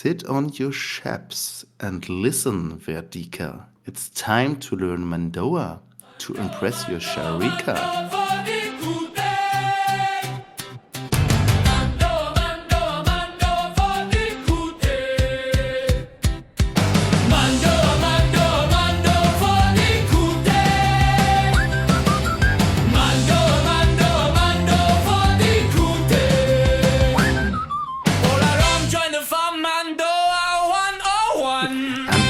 Sit on your Shebs and listen, Verd'ika. It's time to learn Mando'a to impress your Cyar'ika.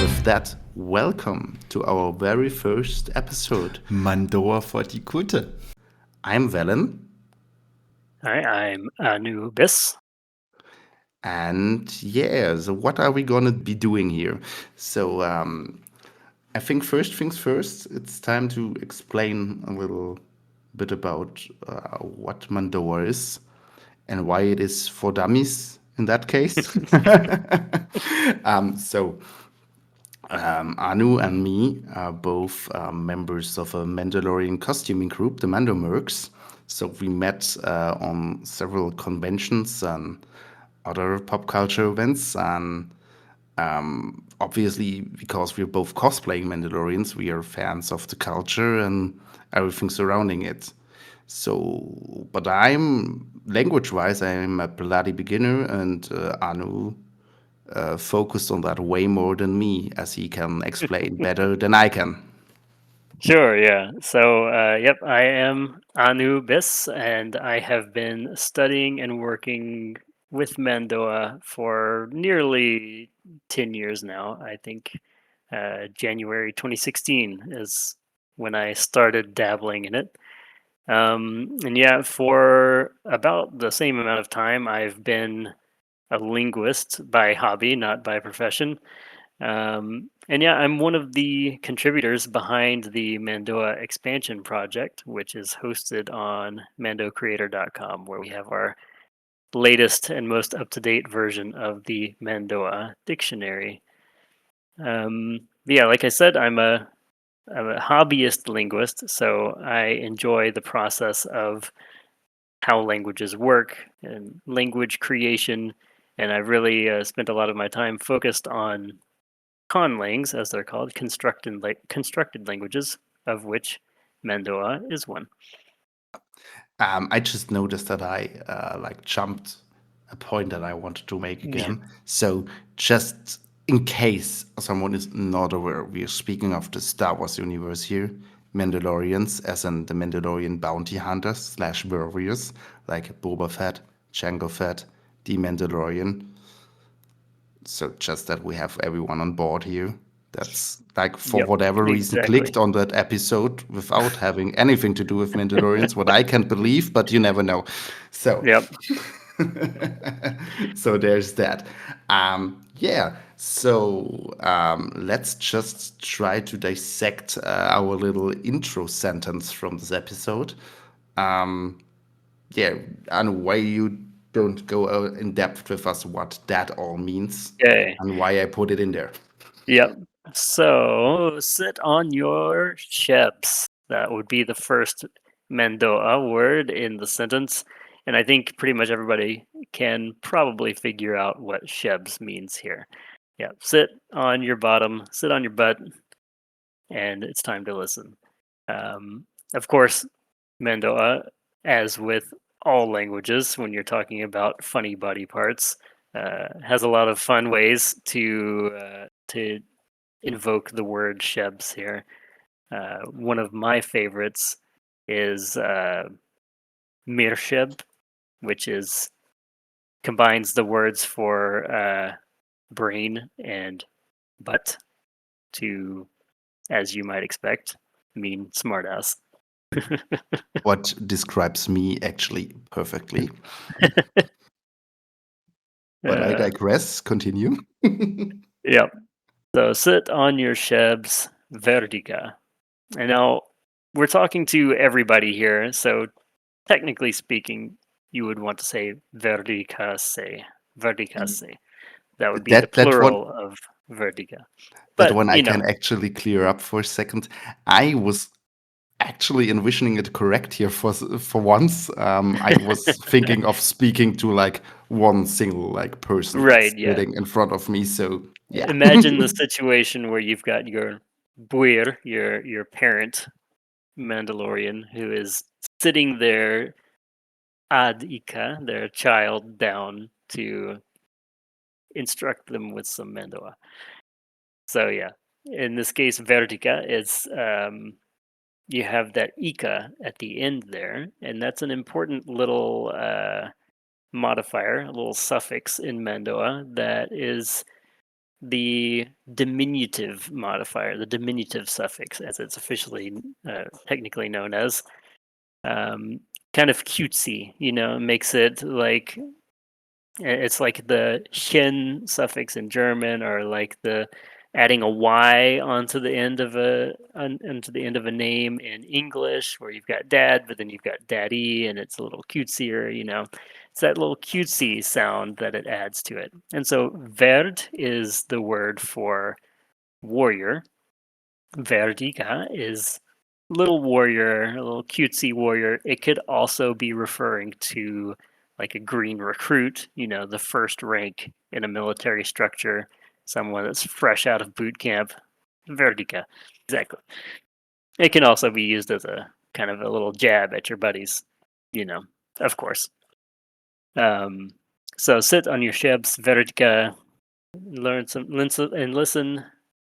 With that, welcome to our very first episode. Mando'a for die Gute. I'm Velin. Hi, I'm An'u Velin. And so what are we going to be doing here? So I think first things first, it's time to explain a little bit about what Mando'a is and why it is for dummies in that case. An'u and me are both members of a Mandalorian costuming group, the Mando'mercs. So we met on several conventions and other pop culture events. And obviously, because we're both cosplaying Mandalorians, we are fans of the culture and everything surrounding it. So, but language-wise, I'm a bloody beginner, and An'u focused on that way more than me, as he can explain better than I can. Sure, yeah. So, I am An'u Velin, and I have been studying and working with Mando'a for nearly 10 years now. I think January 2016 is when I started dabbling in it. For about the same amount of time, I've been a linguist by hobby, not by profession. I'm one of the contributors behind the Mando'a expansion project, which is hosted on mandocreator.com, where we have our latest and most up-to-date version of the Mando'a dictionary. Like I said, I'm a hobbyist linguist, so I enjoy the process of how languages work and language creation, and I've really spent a lot of my time focused on conlangs, as they're called, constructed languages, of which Mando'a is one. I just noticed that I jumped a point that I wanted to make again. So just in case someone is not aware, we are speaking of the Star Wars universe here. Mandalorians, as in the Mandalorian bounty hunters / warriors, like Boba Fett, Jango Fett, the Mandalorian. So just that we have everyone on board here. That's whatever reason clicked on that episode without having anything to do with Mandalorians, what I can't believe, but you never know. So, so there's that. Let's just try to dissect our little intro sentence from this episode. And why you don't go in depth with us what that all means and why I put it in there. Yep. So sit on your Shebs. That would be the first Mando'a word in the sentence. And I think pretty much everybody can probably figure out what Shebs means here. Yeah, sit on your bottom, sit on your butt, and it's time to listen. Of course, Mando'a, as with all languages, when you're talking about funny body parts, has a lot of fun ways to invoke the word Shebs here. One of my favorites is Mirshmure'cya, which combines the words for brain and butt to, as you might expect, mean smartass. What describes me actually perfectly. But I digress. Continue. Yep. So sit on your Shebs, Verd'ika. And now we're talking to everybody here, so technically speaking, you would want to say Verd'ika se. Verd'ika se. That would be the plural of Verd'ika. But when I can actually clear up for a second, I was actually envisioning it correct here for once. I was thinking of speaking to one single like person Right, yeah. sitting in front of me. So yeah. Imagine the situation where you've got your Bajur, your parent Mandalorian, who is sitting there Ika, their child, down to instruct them with some Mando'a. So yeah, in this case, Verd'ika is you have that Ika at the end there, and that's an important little modifier, a little suffix in Mando'a that is the diminutive modifier, the diminutive suffix, as it's officially technically known as. Kind of cutesy, makes it like it's like the "chen" suffix in German, or like the adding a "y" onto the end of a name in English, where you've got dad, but then you've got daddy, and it's a little cutesier. It's that little cutesy sound that it adds to it. And so Verd is the word for warrior. Verd'ika is little warrior, a little cutesy warrior. It could also be referring to like a green recruit, the first rank in a military structure, someone that's fresh out of boot camp. Verd'ika. Exactly. It can also be used as a kind of a little jab at your buddies, of course. So sit on your Shebs, Verd'ika, listen.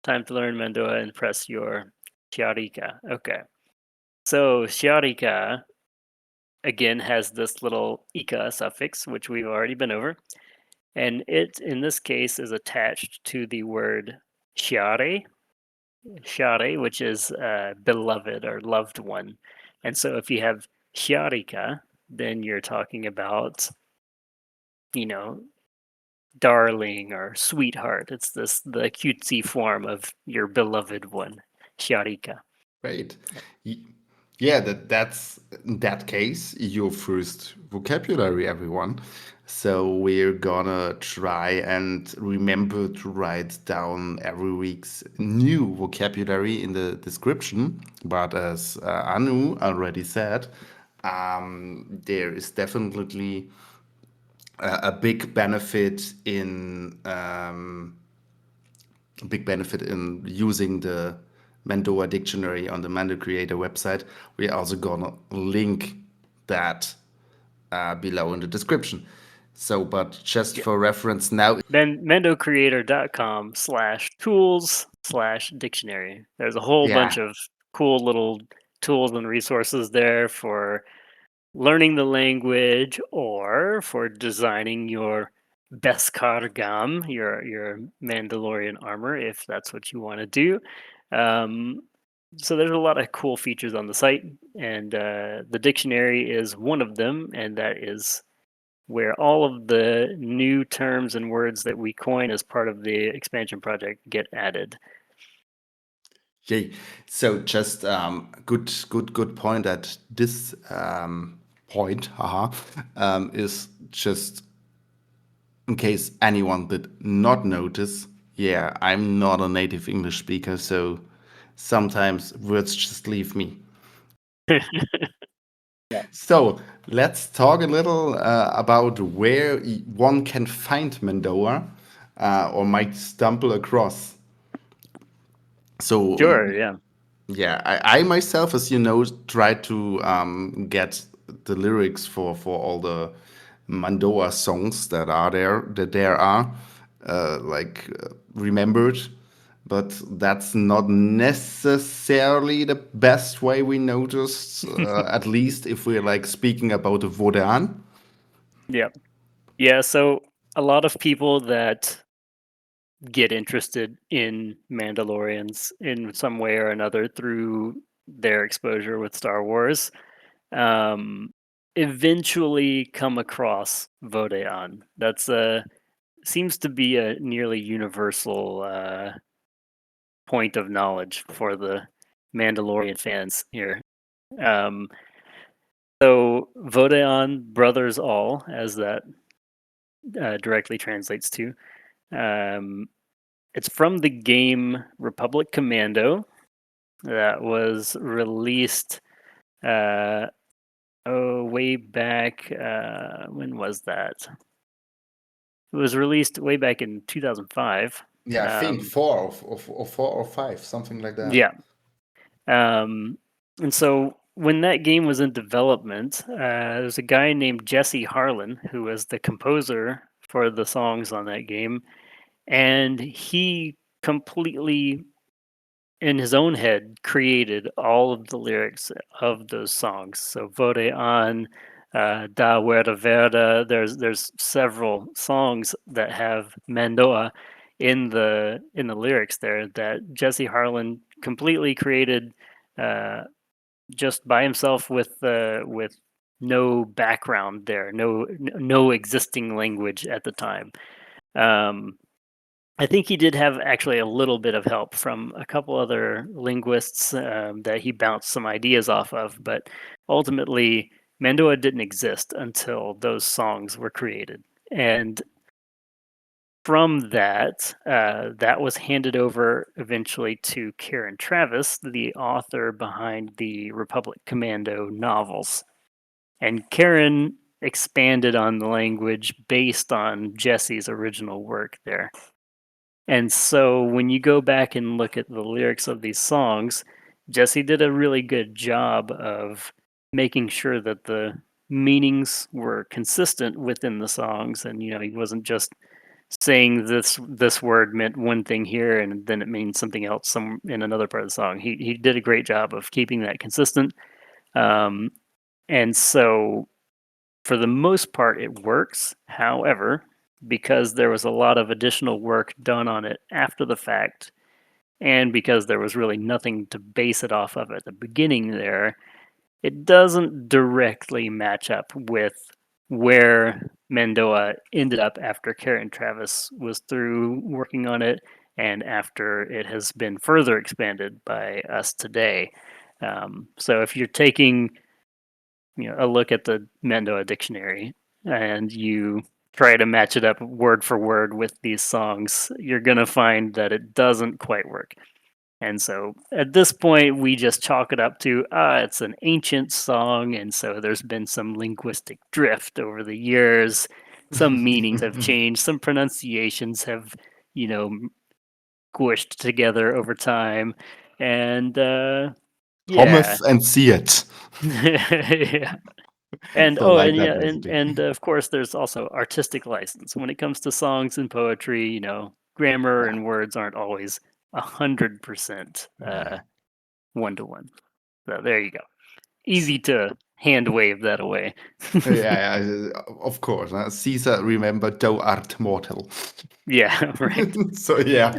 Time to learn Mando'a and press your Cyar'ika. Okay. So Cyar'ika again has this little ika suffix, which we've already been over, and it in this case is attached to the word Cyare, which is beloved or loved one. And so if you have Cyar'ika, then you're talking about, you know, darling or sweetheart. It's the cutesy form of your beloved one, Cyar'ika. Right. Yeah, that's in that case your first vocabulary, everyone. So we're gonna try and remember to write down every week's new vocabulary in the description. But as Anu already said, there is definitely a big benefit in using the Mando'a dictionary on the Mando Creator website. We're also gonna link that below in the description. So, but just Yeah. for reference now, Mandocreator.com/tools/dictionary. There's a whole bunch yeah, of cool little tools and resources there for learning the language or for designing your Beskar'gam, your Mandalorian armor, if that's what you want to do. So there's a lot of cool features on the site, and the dictionary is one of them, and that is where all of the new terms and words that we coin as part of the expansion project get added. yay. So just good point at this point, is just in case anyone did not notice. Yeah, I'm not a native English speaker, so sometimes words just leave me. So let's talk a little about where one can find Mando'a or might stumble across. So Sure, yeah. yeah, I myself, as you know, try to get the lyrics for all the Mando'a songs that there are remembered, but that's not necessarily the best way we noticed. At least if we're like speaking about the Vodan. Yeah. Yeah, so a lot of people that get interested in Mandalorians in some way or another through their exposure with Star Wars um, eventually come across Vode. That's seems to be a nearly universal point of knowledge for the Mandalorian fans here. Um, so Vodeon brothers all, as that directly translates to. Um, it's from the game Republic Commando that was released way back. When was that? It was released way back in 2005. Yeah, I think 4 or 5, something like that. Yeah. And so when that game was in development, there was a guy named Jesse Harlan who was the composer for the songs on that game, and he completely in his own head created all of the lyrics of those songs. So Vode on, Da Werda Verda. There's several songs that have Mando'a in the lyrics there that Jesse Harlan completely created just by himself with no background there, no existing language at the time. Um, I think he did have actually a little bit of help from a couple other linguists that he bounced some ideas off of, but ultimately, Mando'a didn't exist until those songs were created. And from that, that was handed over eventually to Karen Travis, the author behind the Republic Commando novels. And Karen expanded on the language based on Jesse's original work there. And so when you go back and look at the lyrics of these songs, Jesse did a really good job of making sure that the meanings were consistent within the songs, and he wasn't just saying this word meant one thing here and then it means something else some in another part of the song. He did a great job of keeping that consistent. And so for the most part it works. However, because there was a lot of additional work done on it after the fact, and because there was really nothing to base it off of at the beginning there, it doesn't directly match up with where Mando'a ended up after Karen Travis was through working on it and after it has been further expanded by us today. So if you're taking a look at the Mando'a dictionary and you try to match it up word for word with these songs, you're going to find that it doesn't quite work. And so at this point, we just chalk it up to it's an ancient song. And so there's been some linguistic drift over the years. Some meanings have changed. Some pronunciations have, squished together over time. And yeah. Cometh and see it. Yeah. And So like that, yeah, basically. and of course, there's also artistic license when it comes to songs and poetry. Grammar and words aren't always 100% one to one. So there you go. Easy to hand wave that away. Yeah, of course. Caesar, remember, thou art mortal. Yeah, right. So yeah,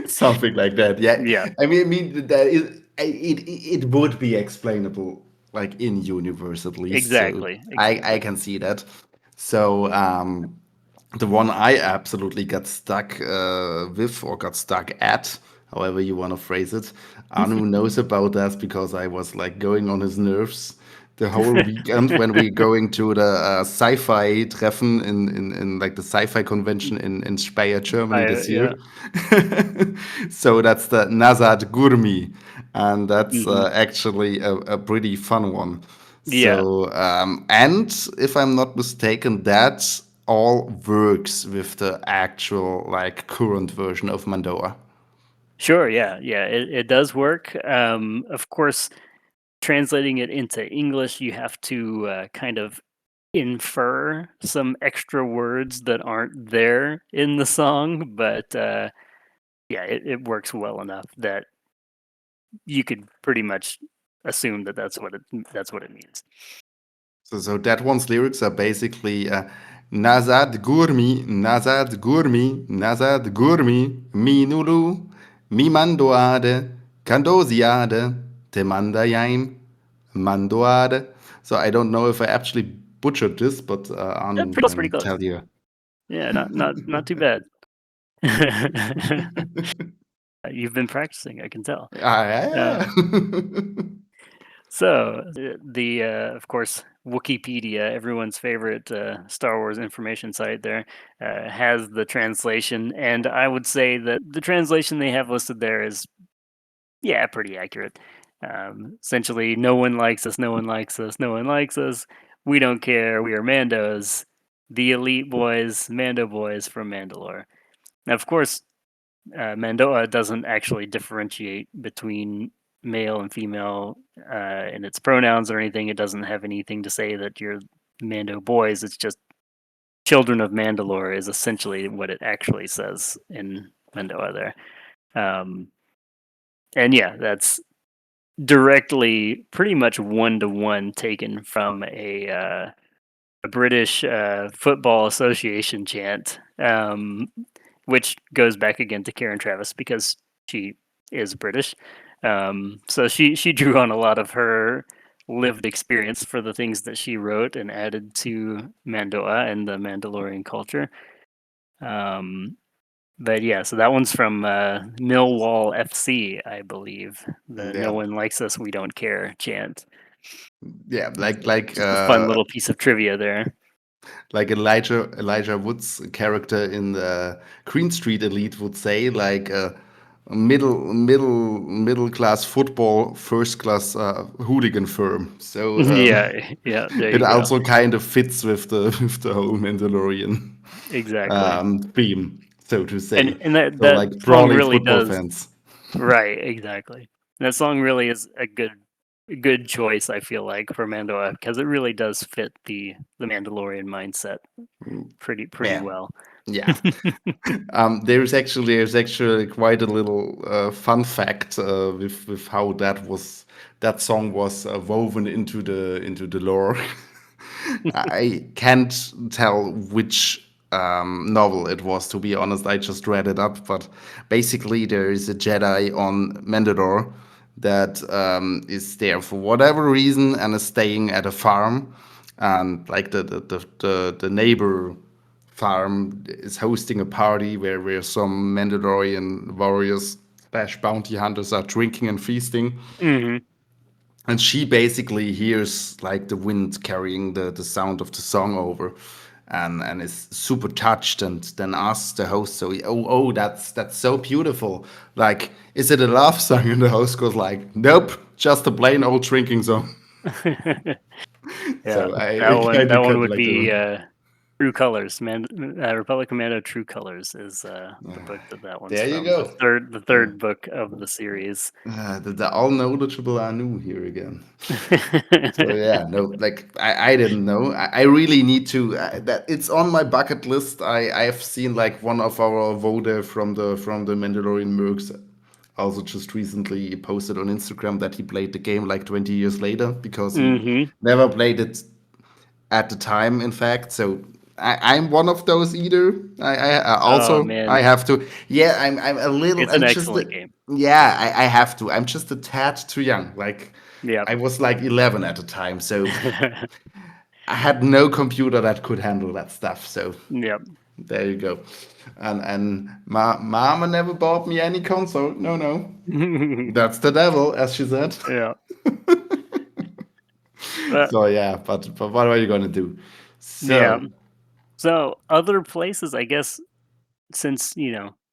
something like that. Yeah, Yeah, I mean that is it would be explainable like in universe at least. So exactly. I can see that. So the one I absolutely got stuck with or got stuck at, however you want to phrase it. Anu knows about that because I was like going on his nerves the whole weekend when we going to the sci-fi treffen in like the sci-fi convention in Speyer, Germany this Yeah. year. So that's the Nazad Gurmi, and that's Hmm. actually a pretty fun one. Yeah. So and if I'm not mistaken, that all works with the actual like current version of Mando'a. Sure. Yeah. Yeah. It does work. Of course, translating it into English, you have to kind of infer some extra words that aren't there in the song, but yeah, it works well enough that you could pretty much assume that that's what it means. So that one's lyrics are basically Nazad Gurmi, Nazad Gurmi, Nazad Gurmi, Minulu, Mimandoade, Kandoziade, Temandayaim, Mandoade. So I don't know if I actually butchered this, but Anu Pretty can close. tell you. Yeah, not too bad. You've been practicing, I can tell. Yeah. So the of course Wikipedia, everyone's favorite Star Wars information site, there has the translation, and I would say that the translation they have listed there is pretty accurate. Essentially, no one likes us, no one likes us, no one likes us. We don't care. We are Mandos. the elite boys, Mando boys from Mandalore. Now, of course, Mando'a doesn't actually differentiate between male and female in its pronouns or anything. It doesn't have anything to say that you're Mando boys. It's just children of Mandalore is essentially what it actually says in Mando'a there. And yeah, that's directly pretty much 1-to-1 taken from a British Football Association chant, which goes back again to Karen Travis because she is British. So she drew on a lot of her lived experience for the things that she wrote and added to Mando'a and the Mandalorian culture. But yeah, so that one's from Millwall FC, I believe. The "No one likes us, we don't care" chant. Yeah, like Just a fun little piece of trivia there. Like Elijah Wood's character in the Green Street Elite would say, like middle class football, first class hooligan firm. So yeah, there it you go. also kind of fits with the whole Mandalorian Exactly. theme, so to say. And that So like song brawling really football does fans. right, exactly. That song really is a good choice, I feel like, for Mando'a because it really does fit the Mandalorian mindset pretty Yeah. well. Yeah. There's actually quite a little fun fact with how that song was woven into the lore. I can't tell which novel it was, to be honest. I just read it up, but basically there is a Jedi on Mandalore that is there for whatever reason and is staying at a farm, and like the neighbor farm is hosting a party where some Mandalorian warriors / bounty hunters are drinking and feasting. Hmm. And she basically hears like the wind carrying the sound of the song over, and is super touched, and then asks the host, so oh, that's so beautiful, like, is it a love song? And the host goes like, nope, just a plain old drinking song. Yeah, So I that kind of one got would like be True Colors. Republic Commando True Colors is the book that one's there you from. go. The third book of the series. The all knowledgeable An'u here again. So yeah, no, like I didn't know. I really need to. That it's on my bucket list. I've seen like one of our Vode from the Mandalorian Mercs also just recently posted on Instagram that he played the game like 20 years later because he Hmm. never played it at the time. In fact, so I'm one of those either. I Oh also I man, have to. Yeah, I'm a little. it's an I'm just. excellent game. Yeah, I have to. I'm just a tad too young. Like Yep. I was like 11 at the time, so I had no computer that could handle that stuff. So Yep. there you go. And mama never bought me any console. No, that's the devil, as she said. Yeah. But So yeah, but what are you gonna do? yeah. So So other places, I guess, since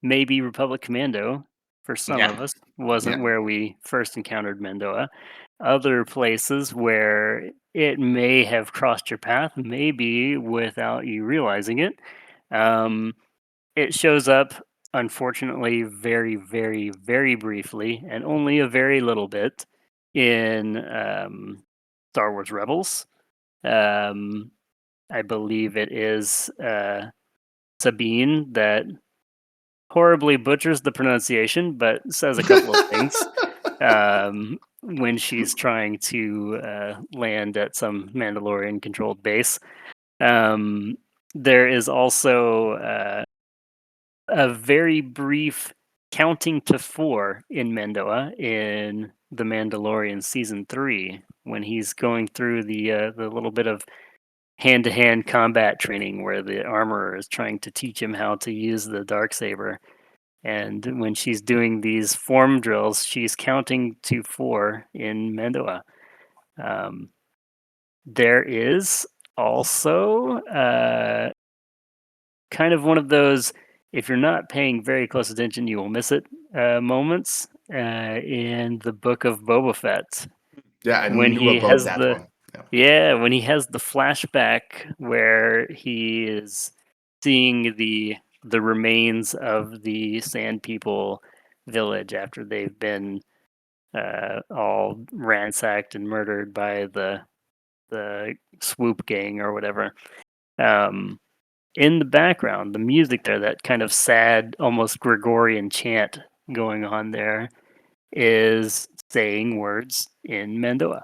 maybe Republic Commando for some yeah, of us yeah. wasn't where we first encountered Mando'a. Other places where it may have crossed your path, maybe without you realizing it. Um, it shows up, unfortunately, very, very, very briefly, and only a very little bit in Star Wars Rebels. Um, I believe it is Sabine that horribly butchers the pronunciation, but says a couple of things when she's trying to land at some Mandalorian-controlled base. There is also a very brief counting to 4 in Mando'a in The Mandalorian season 3 when he's going through the little bit of hand-to-hand combat training where the armorer is trying to teach him how to use the darksaber. And when she's doing these form drills, she's counting to 4 in Mando'a. There is also kind of one of those, if you're not paying very close attention, you will miss it moments in the book of Boba Fett. Yeah, I When knew he about has that one. Yeah, when he has the flashback where he is seeing the remains of the Sand People village after they've been all ransacked and murdered by the swoop gang or whatever. In the background, the music there, that kind of sad, almost Gregorian chant going on there, is saying words in Mando'a.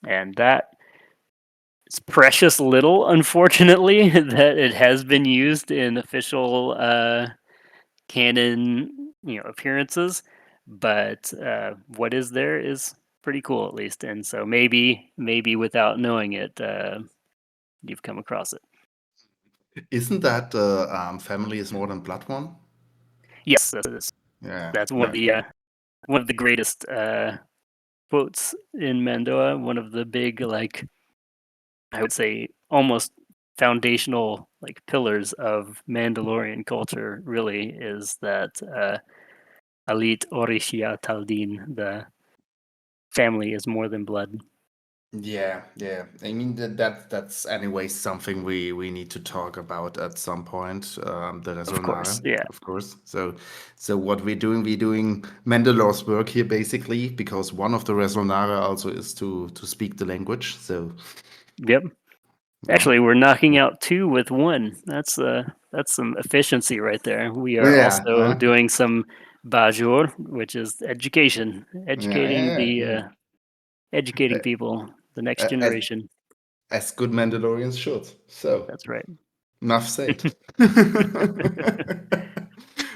And that is precious little, unfortunately, that it has been used in official canon, appearances. But what is there is pretty cool, at least. And so maybe without knowing it, you've come across it. Isn't that family is more than blood one? Yes, that is. Yeah. That's one of the greatest quotes in Mando'a. One of the big, like, I would say, almost foundational pillars of Mandalorian culture. Really, is that Aliit, Ori'shya, Taldin. The family is more than blood. Yeah, yeah. I mean that's anyway something we need to talk about at some point. The Of course, Resso'nare, yeah. of course. So what we're doing Mandalore's work here basically because one of the Resso'nare also is to speak the language. So Yep. yeah, Actually, we're knocking out two with one. That's some efficiency right there. We are yeah, also doing some Bajur, which is education, educating educating people, the next As, generation. as good Mandalorians should. So That's right. enough said.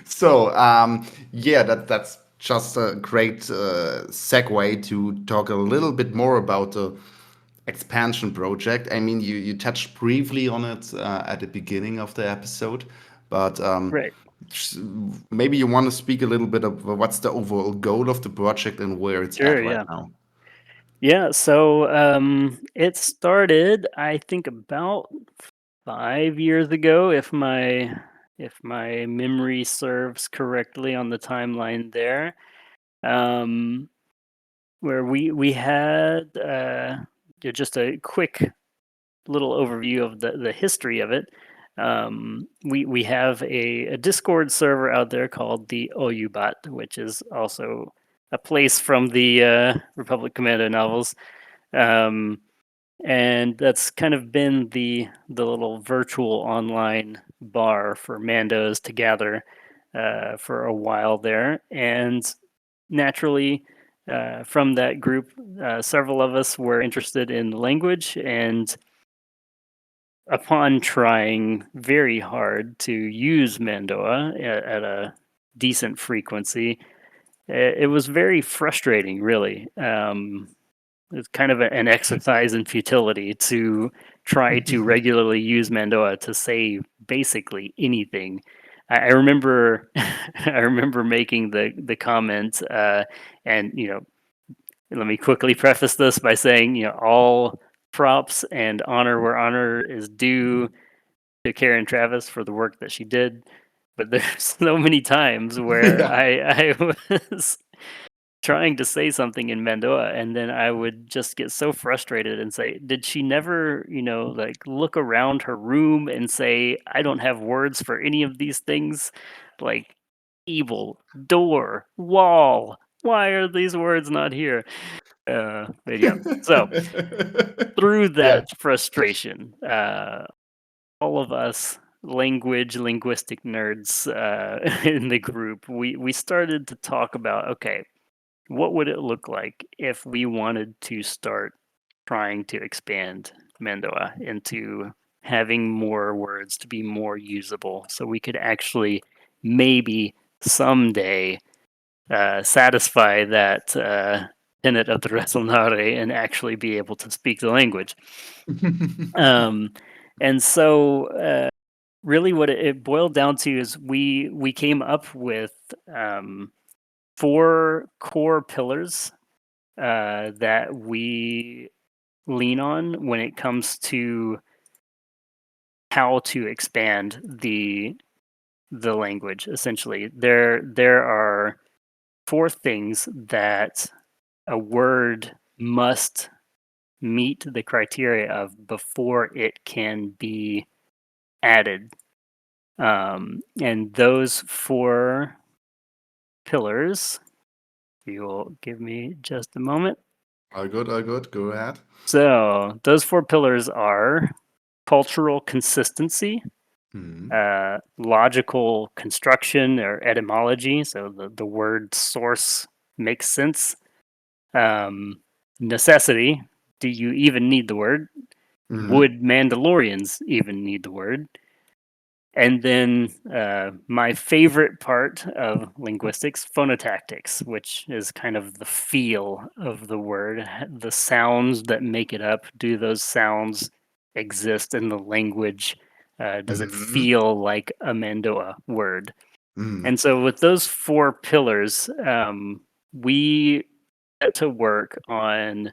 So, yeah, that's just a great segue to talk a little bit more about the expansion project. I mean, you touched briefly on it at the beginning of the episode, but Right. maybe you want to speak a little bit of what's the overall goal of the project and where it's Sure. at right Yeah. now. Yeah. So it started, I think, about 5 years ago, if my memory serves correctly on the timeline there. Um, where we had just a quick little overview of the history of it. We have a Discord server out there called the Oyubat, which is also a place from the Republic Commando novels. Um, and that's kind of been the little virtual online bar for Mandos to gather for a while there. And naturally, from that group, several of us were interested in the language, and upon trying very hard to use Mando'a at a decent frequency, it was very frustrating, really. It's kind of an exercise in futility to try to regularly use Mando'a to say basically anything. I remember, I remember making the comment, and let me quickly preface this by saying, all props and honor where honor is due to Karen Travis for the work that she did. But there's so many times where Yeah. I was trying to say something in Mando'a, and then I would just get so frustrated and say, did she never, look around her room and say, I don't have words for any of these things? Like evil, door, wall. Why are these words not here? But yeah. So through Yeah. that frustration, all of us linguistic nerds in the group, we started to talk about, okay, what would it look like if we wanted to start trying to expand Mando'a into having more words to be more usable, so we could actually maybe someday satisfy that tenet of the Resol'nare and actually be able to speak the language. And so really what it boiled down to is we came up with 4 core pillars that we lean on when it comes to how to expand the language. Essentially, there are 4 things that a word must meet the criteria of before it can be added. And those 4 pillars, you will give me just a moment. All good, all good. Go ahead. So those 4 pillars are cultural consistency, logical construction or etymology, so the word source makes sense. Necessity, do you even need the word? Would Mandalorians even need the word? And then my favorite part of linguistics, phonotactics, which is kind of the feel of the word, the sounds that make it up. Do those sounds exist in the language? Does it feel like a Mando'a word? And so with those 4 pillars, we get to work on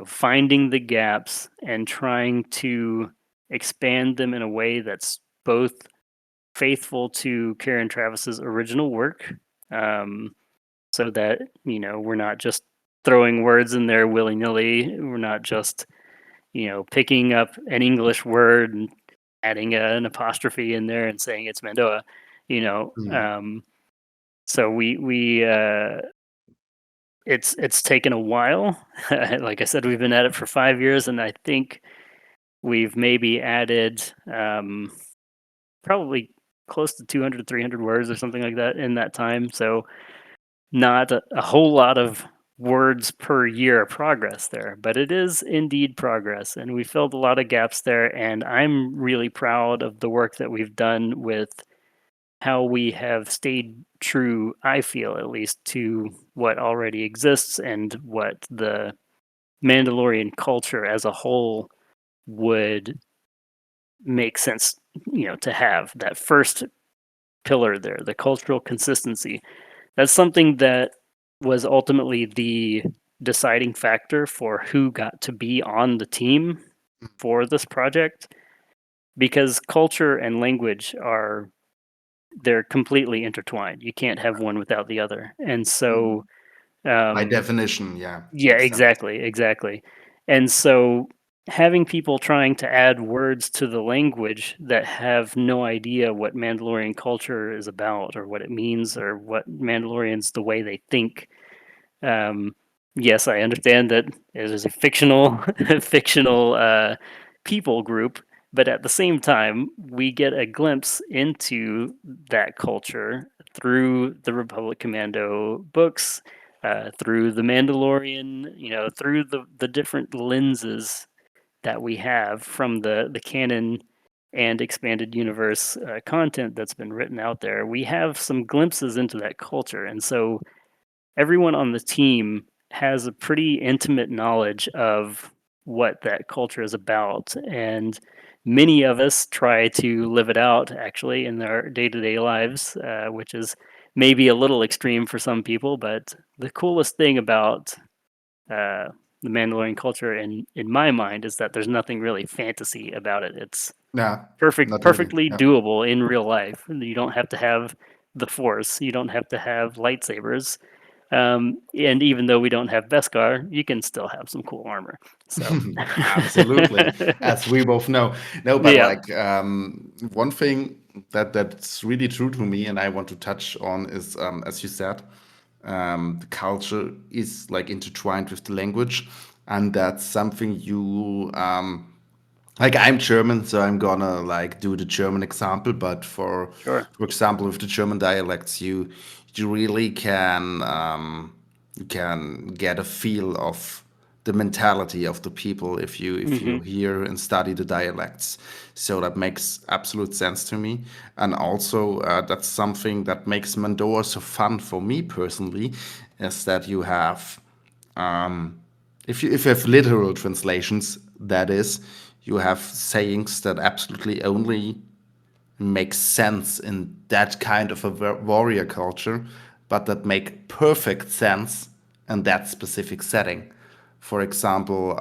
finding the gaps and trying to expand them in a way that's both faithful to Karen Travis's original work, so that we're not just throwing words in there willy-nilly. We're not just picking up an English word and adding an apostrophe in there and saying it's Mando'a. So we it's taken a while. Like I said, we've been at it for 5 years, and I think we've maybe added probably close to 200, 300 words or something like that in that time. So not a whole lot of words per year progress there, but it is indeed progress. And we filled a lot of gaps there. And I'm really proud of the work that we've done with how we have stayed true, I feel at least, to what already exists and what the Mandalorian culture as a whole would make sense, to have. That first pillar there, the cultural consistency. That's something that was ultimately the deciding factor for who got to be on the team for this project, because culture and language they're completely intertwined. You can't have one without the other. And so by definition, yeah. Yeah, Makes sense. exactly. And so having people trying to add words to the language that have no idea what Mandalorian culture is about or what it means or what Mandalorians, the way they think. Yes, I understand that it is a fictional people group, but at the same time, we get a glimpse into that culture through the Republic Commando books, through the Mandalorian, through the different lenses that we have from the canon and expanded universe content that's been written out there. We have some glimpses into that culture, and so everyone on the team has a pretty intimate knowledge of what that culture is about, and many of us try to live it out actually in our day-to-day lives, which is maybe a little extreme for some people. But the coolest thing about the Mandalorian culture, in my mind, is that there's nothing really fantasy about it. It's Yeah, not really. perfectly Yeah. doable in real life. You don't have to have the Force. You don't have to have lightsabers. And even though we don't have Beskar, you can still have some cool armor. So Absolutely, as we both know. No, but Yeah. like one thing that's really true to me, and I want to touch on is, as you said, the culture is like intertwined with the language, and that's something you like. I'm German, so I'm gonna like do the German example. But Sure. for example, with the German dialects, you really you can get a feel of the mentality of the people if you Hmm. hear and study the dialects. So that makes absolute sense to me, and also that's something that makes Mando'a so fun for me personally, is that you have if you have literal translations, that is, you have sayings that absolutely only make sense in that kind of a warrior culture, but that make perfect sense in that specific setting. For example,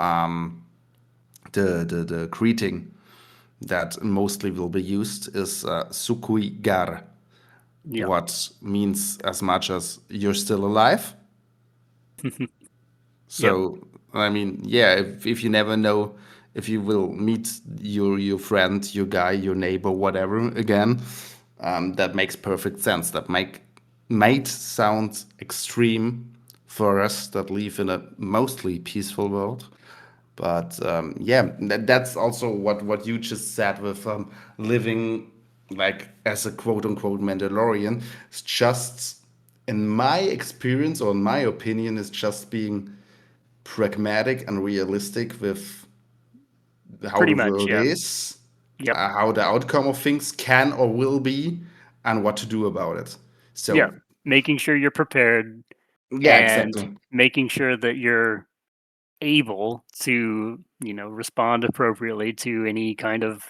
the greeting that mostly will be used is "sukui gar," Yeah. what means as much as "you're still alive." Yep. So I mean, yeah, if you never know if you will meet your friend, your guy, your neighbor, whatever again, that makes perfect sense. That might sound extreme for us that live in a mostly peaceful world. But yeah, that's also what you just said with living like as a quote unquote Mandalorian. It's just, in my experience or in my opinion, is just being pragmatic and realistic with how Pretty the much, world yeah. is, Yep. how the outcome of things can or will be, and what to do about it. Yeah. So Making sure you're prepared yeah, and exactly. making sure that you're able to, respond appropriately to any kind of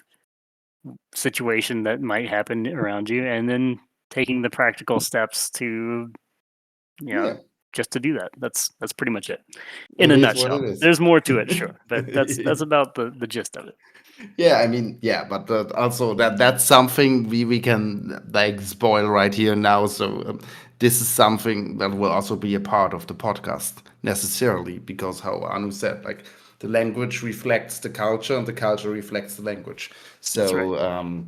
situation that might happen around you, and then taking the practical steps to, you know, Yeah, just to do that. That's pretty much it. In it a is what nutshell. it is. There's more to it, sure, but that's about the gist of it. Yeah, I mean, yeah, but also that's something we can like spoil right here now. So this is something that will also be a part of the podcast necessarily, because how Anu said, like the language reflects the culture and the culture reflects the language. That's right. So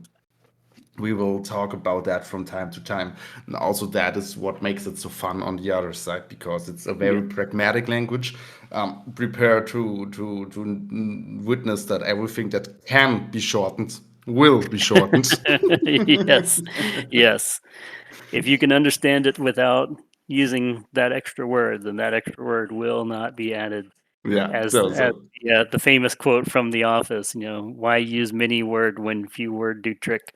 we will talk about that from time to time, and also that is what makes it so fun on the other side, because it's a Yeah. very pragmatic language. Prepare to witness that everything that can be shortened will be shortened. Yes. Yes. If you can understand it without using that extra word, then that extra word will not be added. Yeah, As so the famous quote from The Office, why use many word when few word do trick?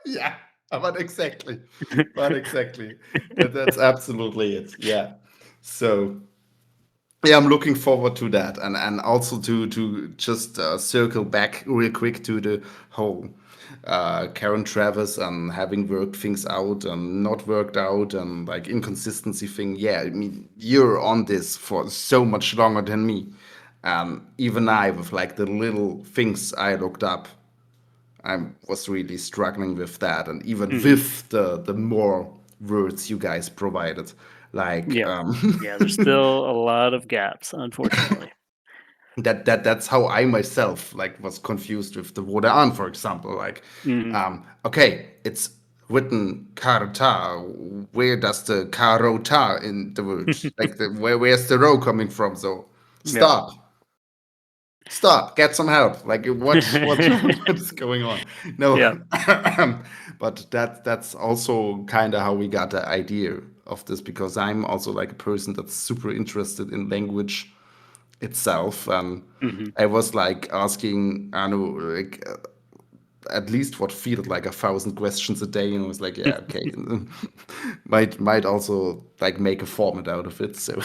yeah, but exactly, that's absolutely it. Yeah, so yeah, I'm looking forward to that, and also to just circle back real quick to the whole Karen Travis and having worked things out and not worked out and like inconsistency thing. Yeah, I mean, you're on this for so much longer than me. Even I, with like the little things I looked up, I was really struggling with that, and even Hmm. with the more words you guys provided, like Yeah. Yeah, there's still a lot of gaps, unfortunately. that's how I myself like was confused with the Vode, for example. Like, Hmm. okay, it's written karta. Where does the karota in the word? Like, where's the row coming from? So Yeah. stop, get some help. Like, what is going on? No, Yeah. but that's also kind of how we got the idea of this, because I'm also like a person that's super interested in language itself. Hmm. I was like asking Anu like at least what felt like 1,000 questions a day, and I was like, yeah, okay, might also like make a format out of it. So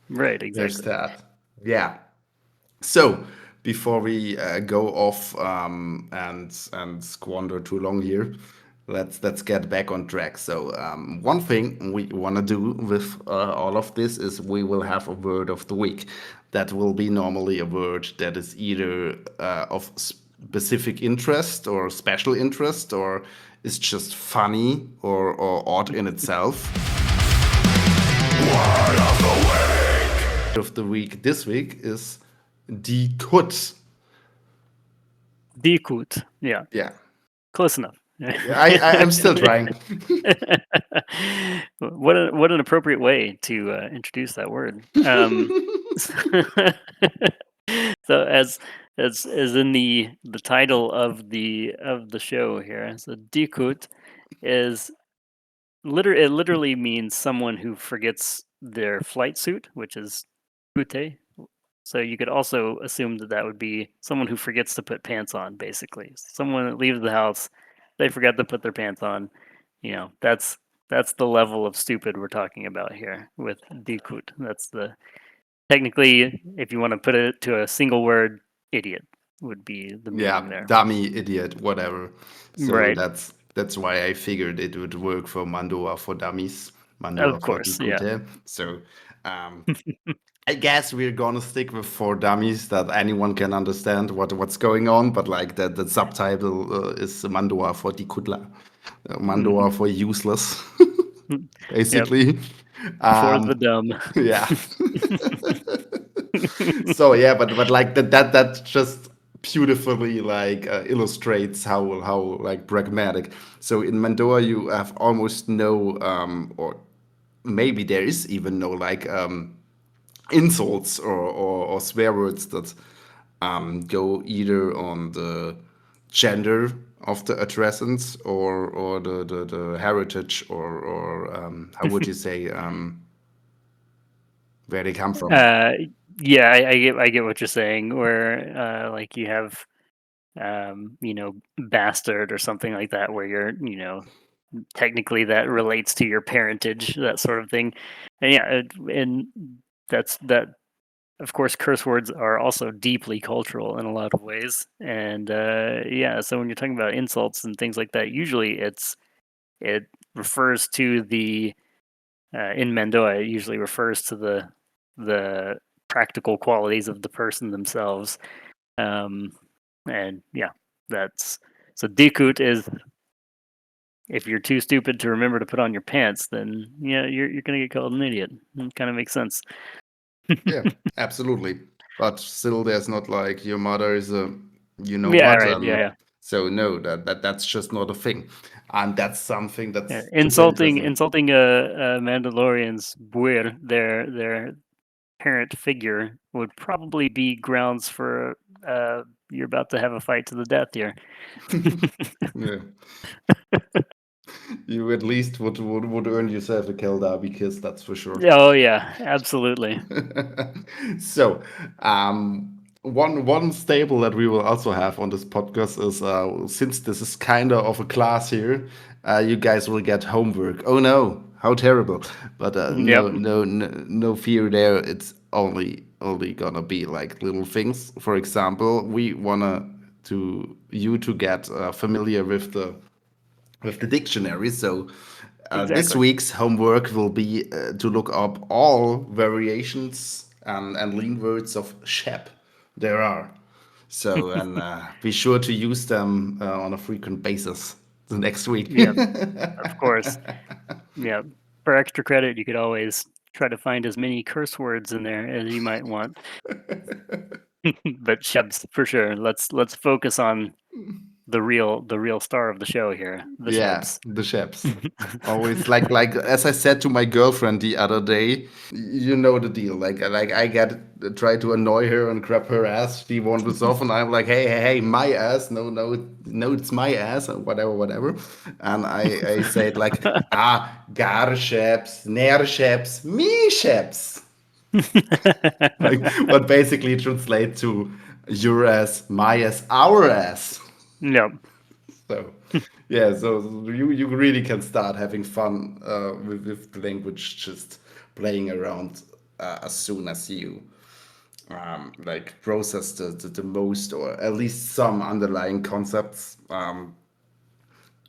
Right, there's exactly. that. Yeah. So before we go off and squander too long here, let's get back on track. So one thing we want to do with all of this is we will have a word of the week. That will be normally a word that is either of specific interest or special interest, or is just funny or odd in itself. Of the week this week is die Kut. Dekut. Yeah. Yeah. Close enough. I'm still trying. What an appropriate way to introduce that word. So as in the title of the show here, so Dekut is it literally means someone who forgets their flight suit, which is kute. So you could also assume that that would be someone who forgets to put pants on, basically. Someone that leaves the house, they forgot to put their pants on. That's the level of stupid we're talking about here with dikut. That's the technically, if you want to put it to a single word, idiot would be the meaning Yeah, there. dummy, idiot, whatever. So Right. that's why I figured it would work for Mando'a for dummies, Of Mando'a for course. Yeah. Dikute. So um, I guess we're gonna stick with for dummies that anyone can understand what's going on, but like the subtitle is Mando'a for Dikutla, Hmm. Mando'a for useless, Yep. basically. For the Um, dumb. yeah. So yeah, but like that just beautifully like illustrates how like pragmatic. So in Mando'a you have almost no or maybe there is even no like insults or swear words that go either on the gender of the addressants or the heritage or how would you say where they come from. uh, yeah, I get what you're saying. Where like you have bastard or something like that, where technically that relates to your parentage, that sort of thing. And yeah, and that. Of course, curse words are also deeply cultural in a lot of ways, and yeah. So when you're talking about insults and things like that, usually it refers to the in Mando'a. It usually refers to the practical qualities of the person themselves, and yeah, that's so. Dikut is if you're too stupid to remember to put on your pants, then yeah, you're gonna get called an idiot. It kind of makes sense. Yeah, absolutely. But still, there's not like your mother is a, you know Yeah, what, right. Yeah, so no, that's just not a thing, and that's something yeah. that's super interesting. Insulting a Mandalorian's buir, their parent figure, would probably be grounds for you're about to have a fight to the death here. Yeah, you at least would earn yourself a keldabe kiss, that's for sure. Oh yeah, absolutely. So, one staple that we will also have on this podcast is since this is kind of a class here, you guys will get homework. Oh no, how terrible! But Yep. no fear there. It's only gonna be like little things. For example, we wanna to you to get familiar with the dictionary. So this Exactly. week's homework will be to look up all variations and lean words of Sheb there are. So, and be sure to use them on a frequent basis the next week. Yep. Of course. Yep. For extra credit, you could always try to find as many curse words in there as you might want. But Shebs for sure. Let's focus on the real star of the show here, the Yeah, Shebs. the Shebs. Always like as I said to my girlfriend the other day, you know the deal. Like I get try to annoy her and grab her ass. She wanders off, and I'm like, hey, my ass. No, it's my ass, or whatever. And I said like, gar Shebs, ner Shebs, me Shebs. Like what basically translates to your ass, my ass, our ass. Yep. So, yeah, so you really can start having fun with the language, just playing around as soon as you like process the most or at least some underlying concepts.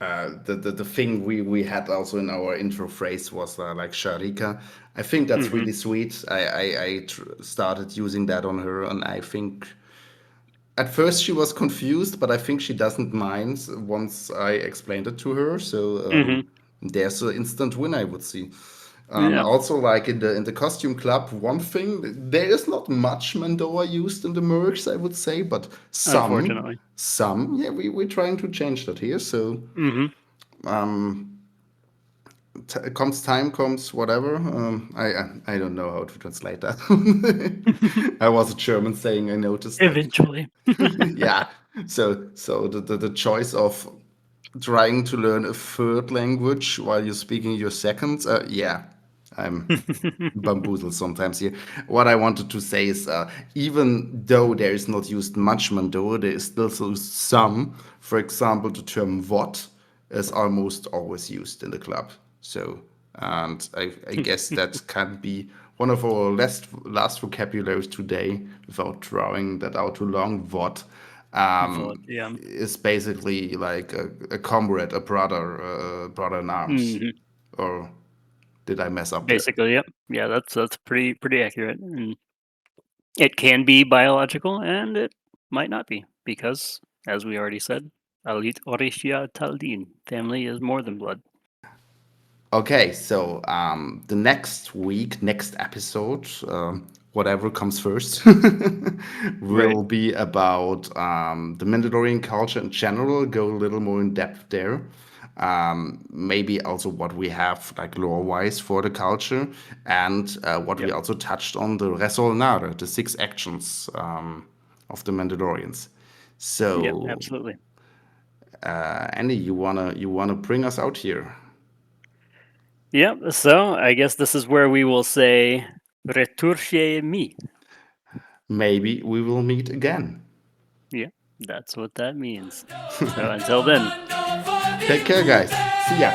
The thing we had also in our intro phrase was like Cyar'ika. I think that's Hmm. really sweet. I started using that on her, and I think at first she was confused, but I think she doesn't mind once I explained it to her. So Hmm. there's an instant win, I would see. Yeah. Also, like in the costume club, one thing there is not much Mando'a used in the mercs, I would say, but Unfortunately. yeah, we're trying to change that here. So Hmm. comes time comes whatever. I don't know how to translate that. I was a German saying I noticed that. Eventually. Yeah. So the choice of trying to learn a third language while you're speaking your second, yeah, I'm bamboozled sometimes here. What I wanted to say is, even though there is not used much Mando'a, there is still some. For example, the term "what" is almost always used in the club. So, and I guess that can be one of our last vocabularies today, without drawing that out too long. "What" Vode, yeah. is basically like a comrade, a brother in arms, Hmm. or did I mess up there? Basically, yep. Yeah, that's pretty accurate. And it can be biological, and it might not be, because, as we already said, Aliit Ori'shya Taldin. Family is more than blood. Okay, so the next episode, whatever comes first, will be about the Mandalorian culture in general, go a little more in depth there. Maybe also what we have like lore-wise for the culture, and what we also touched on, the Resol'nare, the 6 actions of the Mandalorians. So, Yeah, absolutely. Andy, you wanna bring us out here? Yep. So I guess this is where we will say "Returche mi." Maybe we will meet again. Yeah, that's what that means. So until then. Take care, guys. See ya.